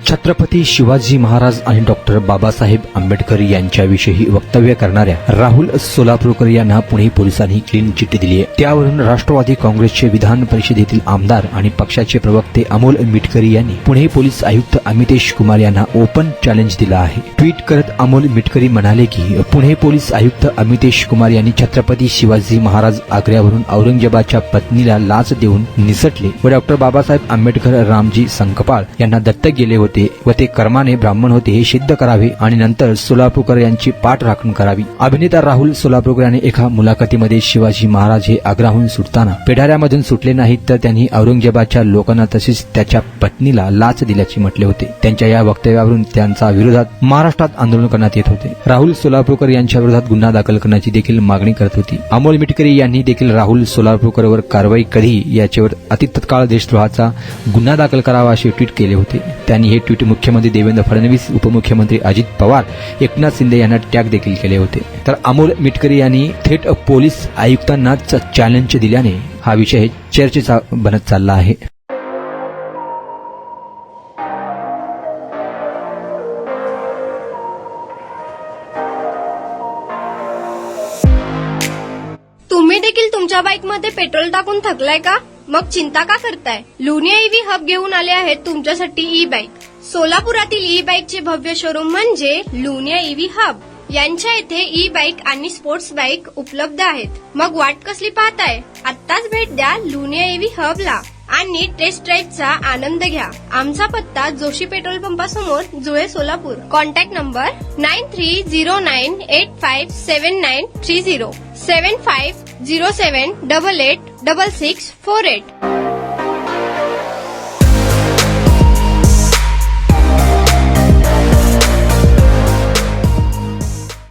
छत्रपती शिवाजी महाराज आणि डॉक्टर बाबासाहेब आंबेडकर यांच्याविषयी वक्तव्य करणाऱ्या राहुल सोलापूरकर यांना पुणे पोलिसांनी क्लीन चिट दिली आहे। त्यावरून राष्ट्रवादी काँग्रेसचे विधान परिषदेतील आमदार आणि पक्षाचे प्रवक्ते अमोल मिटकरी यांनी पुणे पोलीस आयुक्त अमितेश कुमार यांना ओपन चॅलेंज दिला आहे। ट्विट करत अमोल मिटकरी म्हणाले की पुणे पोलीस आयुक्त अमितेश कुमार यांनी छत्रपती शिवाजी महाराज आग्र्यावरून औरंगजेबाच्या पत्नीला लाच देऊन निसटले व डॉक्टर बाबासाहेब आंबेडकर रामजी संकपाळ यांना दत्तक गेले होते व ते कर्माने ब्राह्मण होते हे सिद्ध करावे आणि नंतर सोलापूरकर यांची पाठराखण करावी। अभिनेता राहुल सोलापूरकर यांनी एका मुलाखतीमध्ये शिवाजी महाराज हे आग्र्याहून सुटताना पेढाऱ्यामधून सुटले नाहीत तर त्यांनी औरंगजेबाच्या लोकांना तसेच त्याच्या पत्नीला लाच दिल्याचे म्हटले होते। त्यांच्या या वक्तव्यावरून त्यांच्या विरोधात महाराष्ट्रात आंदोलन करण्यात येत होते। राहुल सोलापूरकर यांच्या विरोधात गुन्हा दाखल करण्याची देखील मागणी करत होती। अमोल मिटकरी यांनी देखील राहुल सोलापूरकरवर कारवाई कधी याच्यावर अतितत्काळ देशद्रोहाचा गुन्हा दाखल करावा असे ट्विट केले होते। त्यांनी हे ट्विट मुख्यमंत्री देवेंद्र फडणवीस, उपमुख्यमंत्री अजित पवार, एकनाथ शिंदे यांना टॅग देखील केले होते। तर अमोल मिटकरी यांनी थेट पोलीस आयुक्तांनाच चॅलेंज दिल्याने हा विषय चर्चेचा बनत चालला आहे। तुम्ही देखील तुमच्या बाईकमध्ये पेट्रोल टाकून थकलाय का? मग चिंता का करताय? लुनिया ईव्ही हब घेऊन आले आहेत तुमच्यासाठी ई बाईक। सोलापुरातील ई बाईकचे भव्य शोरूम म्हणजे लुनिया ईव्ही हब। यांच्या येथे ई बाईक आणि स्पोर्ट्स बाईक उपलब्ध आहेत। मग वाट कसली पाहताय? आत्ताच भेट द्या लुनिया ईव्ही हबला आणि टेस्ट ड्राईव्हचा आनंद घ्या। आमचा पत्ता जोशी पेट्रोल पंपासमोर, जुळे, सोलापूर। Contact number 9309857930 7507886648।